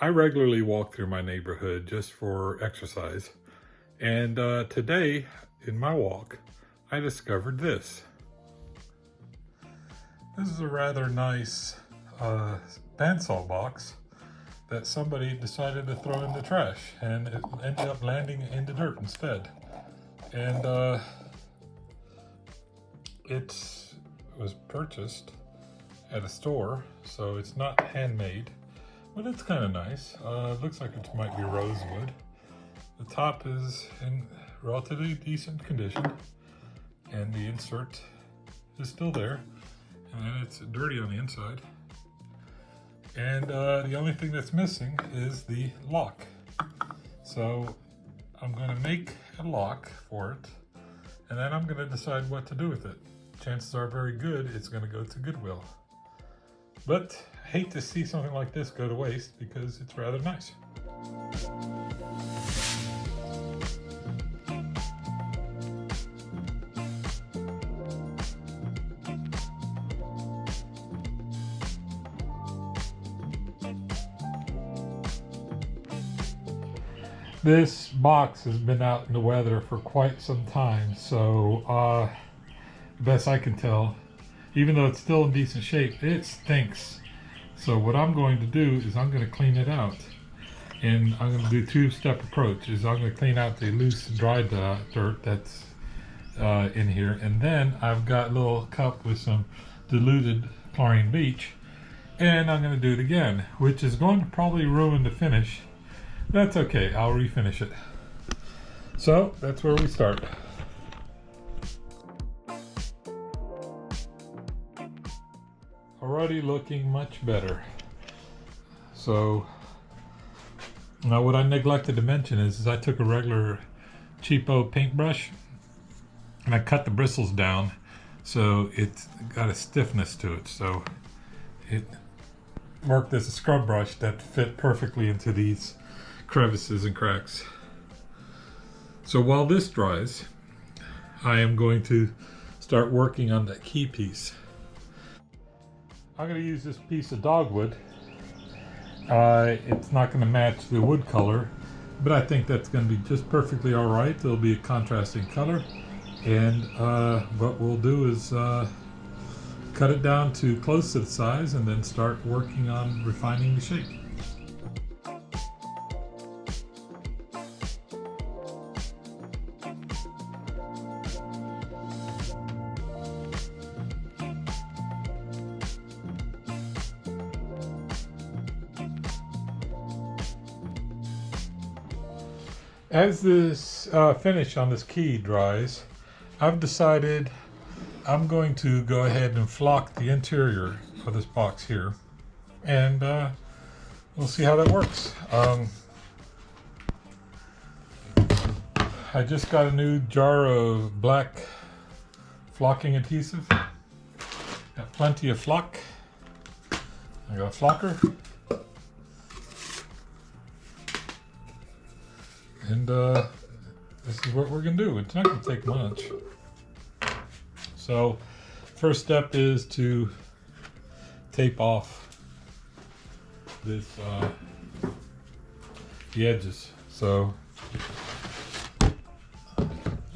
I regularly walk through my neighborhood just for exercise, and today in my walk I discovered this. This is a rather nice bandsaw box that somebody decided to throw in the trash, and it ended up landing in the dirt instead. And it was purchased at a store, so it's not handmade, but it's kind of nice. It looks like it might be rosewood. The top is in relatively decent condition, and the insert is still there, and then it's dirty on the inside. And the only thing that's missing is the lock. So I'm going to make a lock for it, and then I'm going to decide what to do with it. Chances are very good it's going to go to Goodwill. But I hate to see something like this go to waste because it's rather nice. This box has been out in the weather for quite some time, so best I can tell, even though it's still in decent shape, it stinks. So what I'm going to do is I'm going to clean it out, and I'm going to do two-step approach. I'm going to clean out the loose dry dirt that's in here, and then I've got a little cup with some diluted chlorine bleach, and I'm going to do it again, which is going to probably ruin the finish. That's okay, I'll refinish it. So that's where we start. Already looking much better. So now what I neglected to mention is I took a regular cheapo paintbrush and I cut the bristles down so it's got a stiffness to it. So it worked as a scrub brush that fit perfectly into these crevices and cracks. So while this dries, I am going to start working on that key piece. I'm going to use this piece of dogwood. It's not going to match the wood color, but I think that's going to be just perfectly all right. It'll be a contrasting color, and what we'll do is cut it down to close to the size and then start working on refining the shape. As this finish on this key dries, I've decided I'm going to go ahead and flock the interior of this box here, and we'll see how that works. I just got a new jar of black flocking adhesive. Got plenty of flock. I got a flocker. And this is what we're going to do. It's not going to take much. So first step is to tape off this the edges. So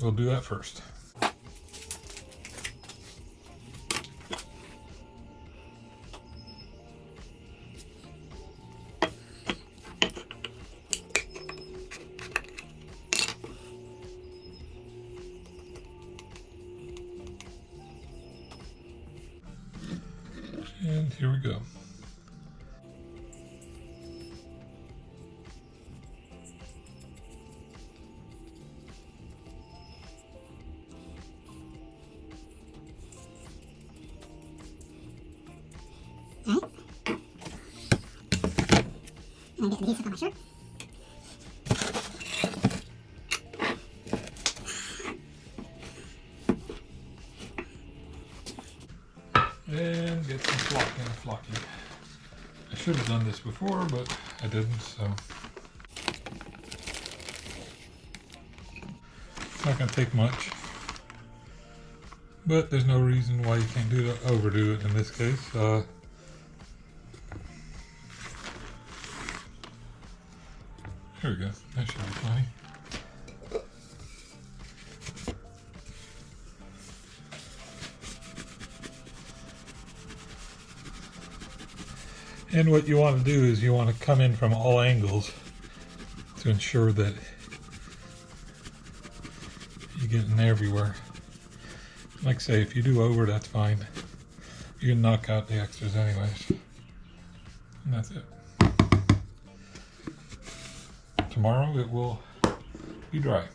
we'll do that first. And here we go. Alright. I'm getting adhesive on my shirt. And get some flocking. I should have done this before, but I didn't, so. It's not going to take much. But there's no reason why you can't overdo it in this case. Here we go. That should be plenty. And what you want to do is you want to come in from all angles to ensure that you get in everywhere. Like I say, if you do over, that's fine. You can knock out the extras anyways. And that's it. Tomorrow it will be dry.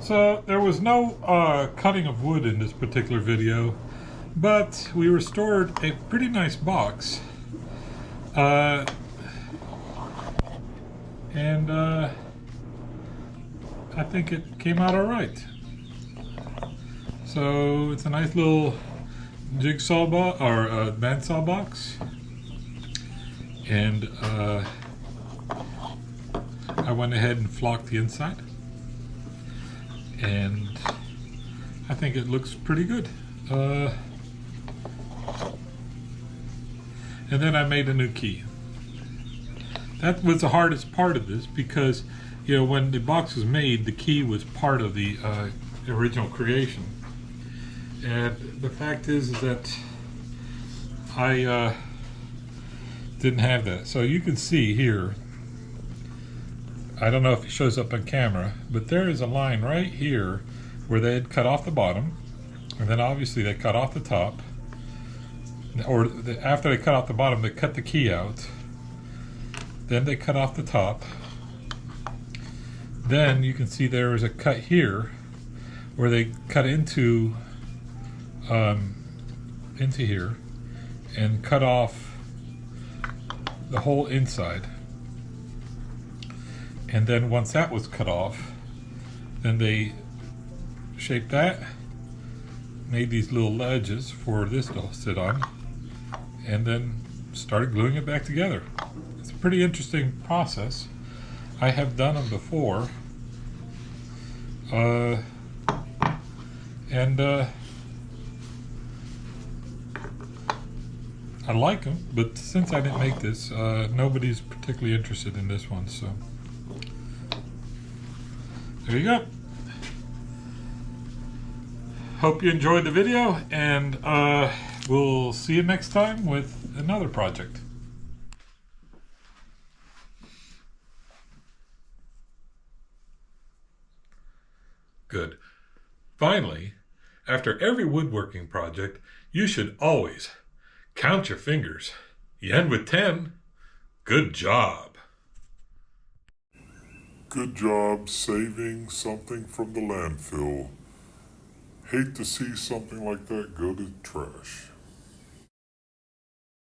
So there was no cutting of wood in this particular video, but we restored a pretty nice box. And I think it came out all right. So it's a nice little jigsaw box or bandsaw box, and I went ahead and flocked the inside, and I think it looks pretty good. And then I made a new key. That was the hardest part of this because, you know, when the box was made, the key was part of the original creation. And the fact is that I didn't have that. So you can see here, I don't know if it shows up on camera, but there is a line right here where they had cut off the bottom, and then obviously they cut off the top, or after they cut off the bottom, they cut the key out. Then they cut off the top. Then you can see there is a cut here where they cut into here and cut off the whole inside. And then once that was cut off, then they shaped that, made these little ledges for this to sit on, and then started gluing it back together. It's a pretty interesting process. I have done them before, and I like them, but since I didn't make this, nobody's particularly interested in this one, so there you go. Hope you enjoyed the video, and we'll see you next time with another project. Good. Finally, after every woodworking project, you should always count your fingers. You end with 10. Good job. Good job saving something from the landfill. Hate to see something like that go to trash.